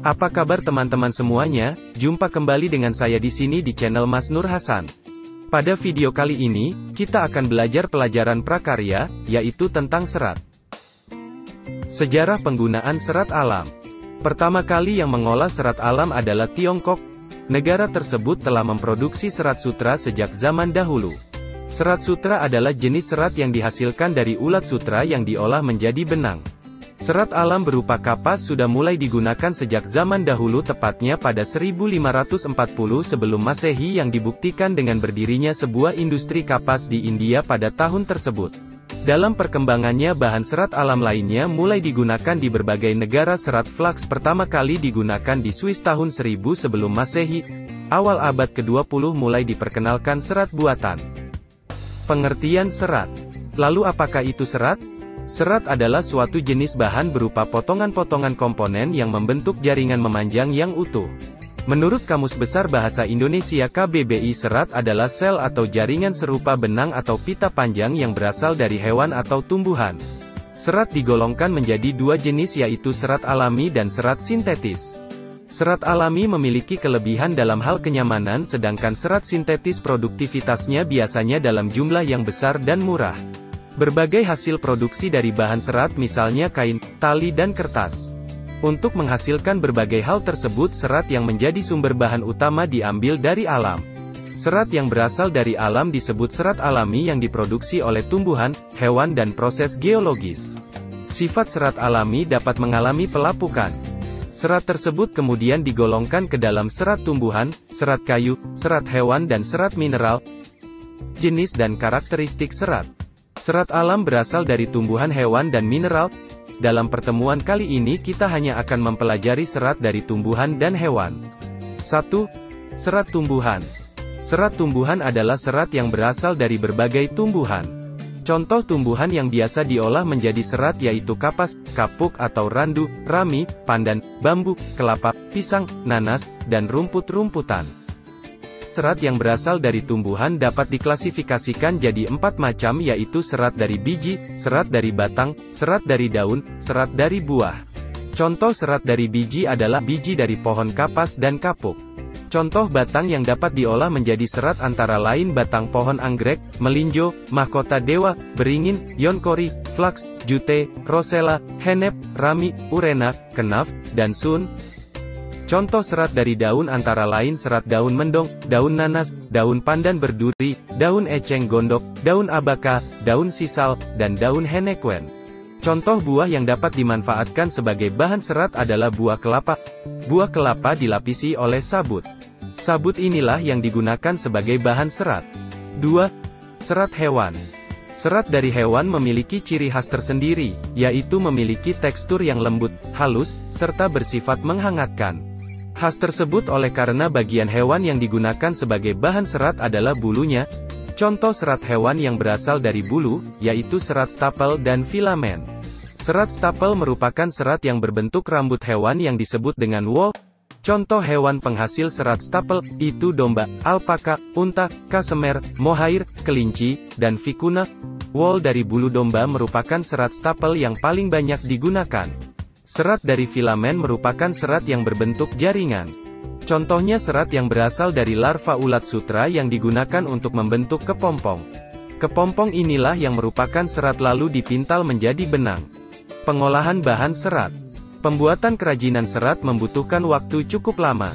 Apa kabar teman-teman semuanya? Jumpa kembali dengan saya di sini di channel Mas Nur Hasan. Pada video kali ini, kita akan belajar pelajaran prakarya, yaitu tentang serat. Sejarah penggunaan serat alam. Pertama kali yang mengolah serat alam adalah Tiongkok. Negara tersebut telah memproduksi serat sutra sejak zaman dahulu. Serat sutra adalah jenis serat yang dihasilkan dari ulat sutra yang diolah menjadi benang. Serat alam berupa kapas sudah mulai digunakan sejak zaman dahulu, tepatnya pada 1540 sebelum Masehi, yang dibuktikan dengan berdirinya sebuah industri kapas di India pada tahun tersebut. Dalam perkembangannya, bahan serat alam lainnya mulai digunakan di berbagai negara. Serat flaks pertama kali digunakan di Swiss tahun 1000 sebelum Masehi. Awal abad ke-20 mulai diperkenalkan serat buatan. Pengertian serat. Lalu apakah itu serat? Serat adalah suatu jenis bahan berupa potongan-potongan komponen yang membentuk jaringan memanjang yang utuh. Menurut Kamus Besar Bahasa Indonesia KBBI, serat adalah sel atau jaringan serupa benang atau pita panjang yang berasal dari hewan atau tumbuhan. Serat digolongkan menjadi dua jenis, yaitu serat alami dan serat sintetis. Serat alami memiliki kelebihan dalam hal kenyamanan, sedangkan serat sintetis produktivitasnya biasanya dalam jumlah yang besar dan murah. Berbagai hasil produksi dari bahan serat, misalnya kain, tali dan kertas. Untuk menghasilkan berbagai hal tersebut, serat yang menjadi sumber bahan utama diambil dari alam. Serat yang berasal dari alam disebut serat alami yang diproduksi oleh tumbuhan, hewan dan proses geologis. Sifat serat alami dapat mengalami pelapukan. Serat tersebut kemudian digolongkan ke dalam serat tumbuhan, serat kayu, serat hewan dan serat mineral. Jenis dan karakteristik serat. Serat alam berasal dari tumbuhan, hewan dan mineral. Dalam pertemuan kali ini kita hanya akan mempelajari serat dari tumbuhan dan hewan. 1. Serat tumbuhan. Serat tumbuhan adalah serat yang berasal dari berbagai tumbuhan. Contoh tumbuhan yang biasa diolah menjadi serat yaitu kapas, kapuk atau randu, rami, pandan, bambu, kelapa, pisang, nanas, dan rumput-rumputan. Serat yang berasal dari tumbuhan dapat diklasifikasikan jadi 4 macam, yaitu serat dari biji, serat dari batang, serat dari daun, serat dari buah. Contoh serat dari biji adalah biji dari pohon kapas dan kapuk. Contoh batang yang dapat diolah menjadi serat antara lain batang pohon anggrek, melinjo, mahkota dewa, beringin, yonkori, flaks, jute, rosella, henep, rami, urena, kenaf, dan sun. Contoh serat dari daun antara lain serat daun mendong, daun nanas, daun pandan berduri, daun eceng gondok, daun abaka, daun sisal, dan daun henekwen. Contoh buah yang dapat dimanfaatkan sebagai bahan serat adalah buah kelapa. Buah kelapa dilapisi oleh sabut. Sabut inilah yang digunakan sebagai bahan serat. 2. Serat hewan. Serat dari hewan memiliki ciri khas tersendiri, yaitu memiliki tekstur yang lembut, halus, serta bersifat menghangatkan. Khas tersebut oleh karena bagian hewan yang digunakan sebagai bahan serat adalah bulunya. Contoh serat hewan yang berasal dari bulu, yaitu serat stapel dan filamen. Serat stapel merupakan serat yang berbentuk rambut hewan yang disebut dengan wool. Contoh hewan penghasil serat stapel, itu domba, alpaka, unta, kasemer, mohair, kelinci, dan vikuna. Wool dari bulu domba merupakan serat stapel yang paling banyak digunakan. Serat dari filamen merupakan serat yang berbentuk jaringan. Contohnya serat yang berasal dari larva ulat sutra yang digunakan untuk membentuk kepompong. Kepompong inilah yang merupakan serat lalu dipintal menjadi benang. Pengolahan bahan serat. Pembuatan kerajinan serat membutuhkan waktu cukup lama.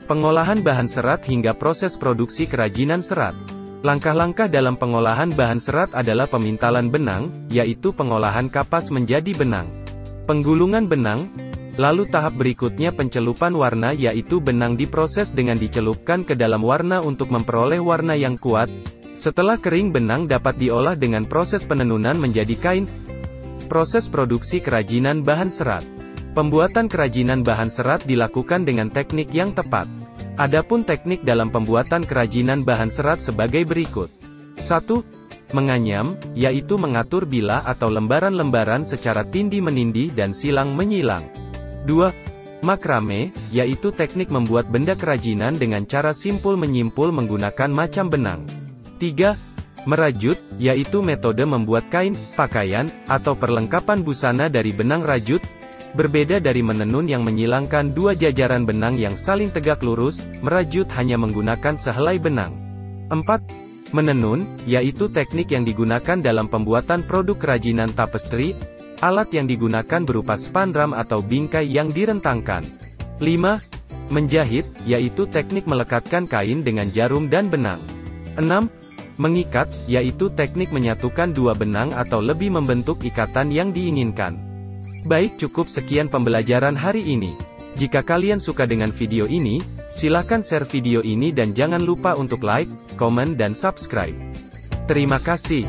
Pengolahan bahan serat hingga proses produksi kerajinan serat. Langkah-langkah dalam pengolahan bahan serat adalah pemintalan benang, yaitu pengolahan kapas menjadi benang. Penggulungan benang, lalu tahap berikutnya pencelupan warna, yaitu benang diproses dengan dicelupkan ke dalam warna untuk memperoleh warna yang kuat. Setelah kering, benang dapat diolah dengan proses penenunan menjadi kain. Proses produksi kerajinan bahan serat. Pembuatan kerajinan bahan serat dilakukan dengan teknik yang tepat. Adapun teknik dalam pembuatan kerajinan bahan serat sebagai berikut. 1. Menganyam, yaitu mengatur bilah atau lembaran-lembaran secara tindih-menindih dan silang-menyilang. 2. Makrame, yaitu teknik membuat benda kerajinan dengan cara simpul-menyimpul menggunakan macam benang. 3. Merajut, yaitu metode membuat kain, pakaian, atau perlengkapan busana dari benang rajut. Berbeda dari menenun yang menyilangkan dua jajaran benang yang saling tegak lurus, merajut hanya menggunakan sehelai benang. 4. Menenun, yaitu teknik yang digunakan dalam pembuatan produk kerajinan tapestri. Alat yang digunakan berupa spanram atau bingkai yang direntangkan. 5. Menjahit, yaitu teknik melekatkan kain dengan jarum dan benang. 6. Mengikat, yaitu teknik menyatukan dua benang atau lebih membentuk ikatan yang diinginkan. Baik, cukup sekian pembelajaran hari ini. Jika kalian suka dengan video ini, silahkan share video ini dan jangan lupa untuk like, komen dan subscribe. Terima kasih.